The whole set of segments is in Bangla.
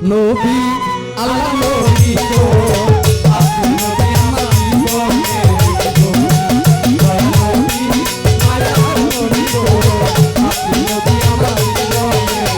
নবী আল্লাহ নবী গো আপনি নবী আমার জীবনের দয়ার নবী মায়ার নবী গো আপনি নবী আমার জীবনের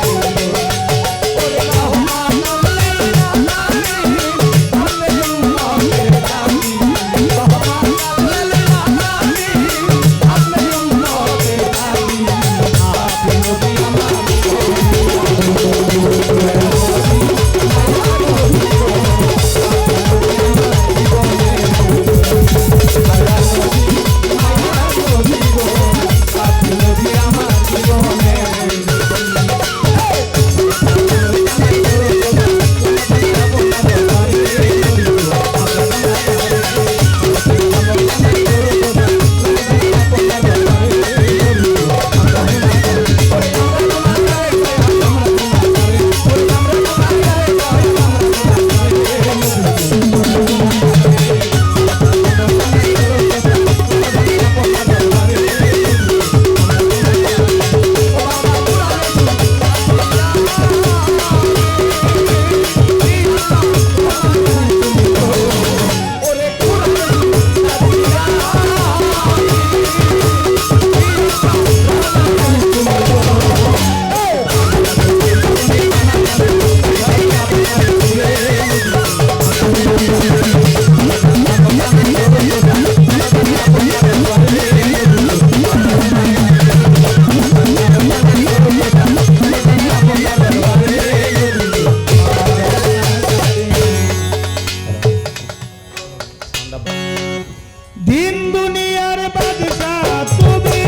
দিন দুনিয়ার বাদশা তুমি,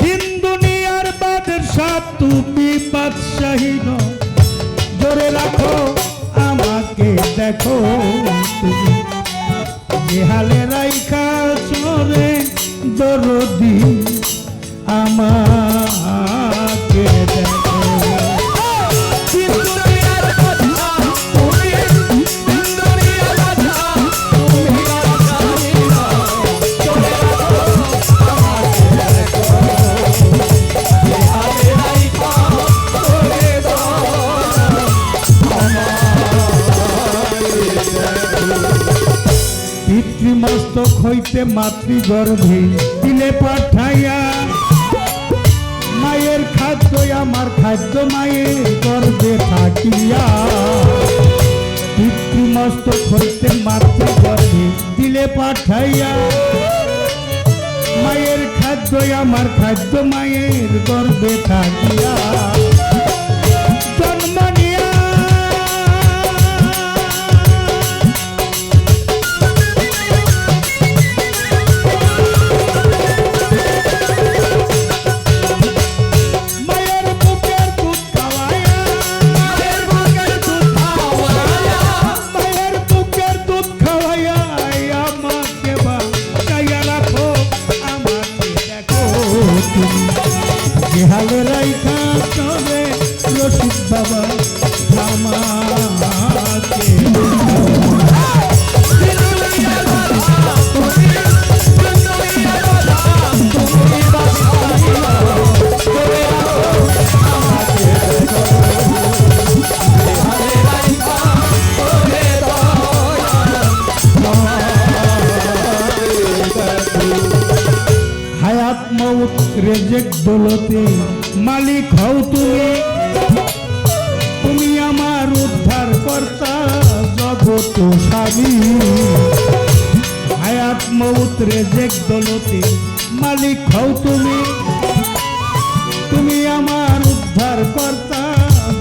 দিন দুনিয়ার বাদশা তুমি বাদশাহী নও ধরে রাখো আমাকে দেখো তুমি যে হালে রাইখা চলে দরদি আমাকে দেখো পিতৃমস্তক হইতে মাতৃগর্ভে দিলে পাঠাইয়া মায়ের খাদ্য আমার খাদ্য মায়ের গর্ভে থাকিয়া পিতৃমস্তক হইতে মাতৃগর্ভে দিলে পাঠাইয়া মায়ের খাদ্য আমার খাদ্য মায়ের গর্ভে থাকিয়া জন্ম নিয়া হালে রাইখা চলে রশিদ বাবা আমাকে হায়াত মৌত রেজেক দৌলতে মালিক হও তুমি, তুমি আমার উদ্ধার কর্তা জগত স্বামী। হায়াত মৌত রেজেক দৌলতে মালিক হও তুমি, তুমি আমার উদ্ধার কর্তা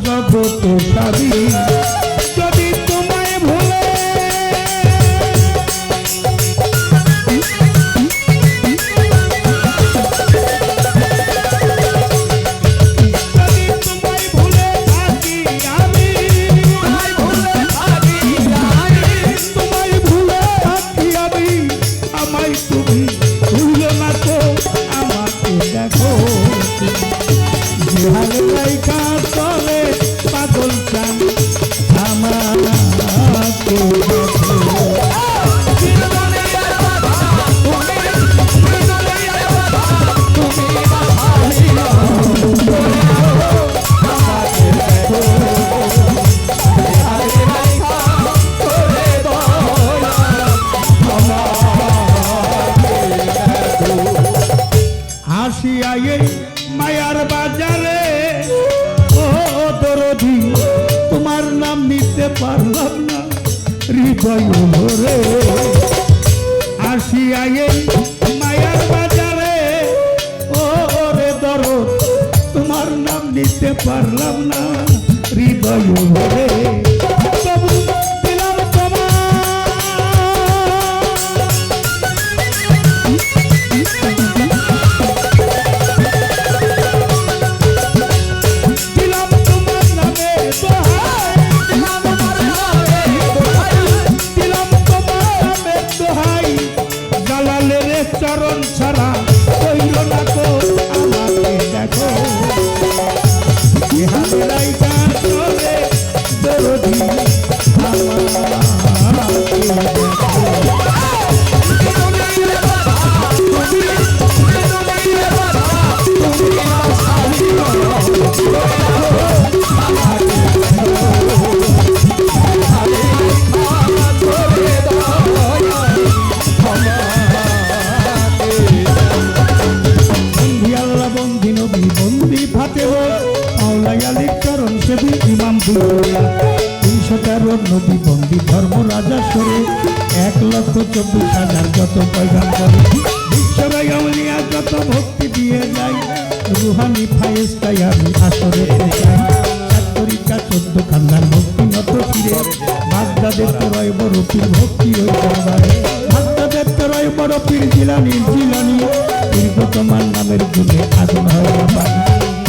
জগত স্বামী। যদি তোমায় ভুলে পাগল চান আমাকে মায়ার বাজারে ও দরদি তোমার নাম নিতে পারলাম না হৃদয় ভরে আসিয়া এই মায়ার বাজারে ও রে দরদ তোমার নাম নিতে পারলাম না হৃদয় ভরে তবু দিলাম তোমার দিলাম তোমার নামে দোহাই দিলাম তোমার নামে দোহাই জালালের চরণ ছাড়া কইল না কো আমাকে দেখো ইহারাই গান চলে দরদি আমাকে দেখো বন্দি আল্লাহ বন্দি নবী বন্দি ফাতেহ মাওলাই আলীর চরণ সেবী ইমাম বুলবুলিয়া 313 নবী বন্দি ধর্ম রাজা সরে 1,24,000 যত পয়গাম করে বিশ্বরাই আউলিয়া যত ভক্তি দিয়ে যায় রুহানি ফায়েস্তাই আমি আসরে চাই তরিকা 14 খান্দার ভক্তি নত ফিরে বাগদাদের তরয় বড় পীর ভক্তি ওই দরবারে বাগদাদের তরয় বড় পীর জিলানি পীর তোমার নামের গুণে আগুন হয়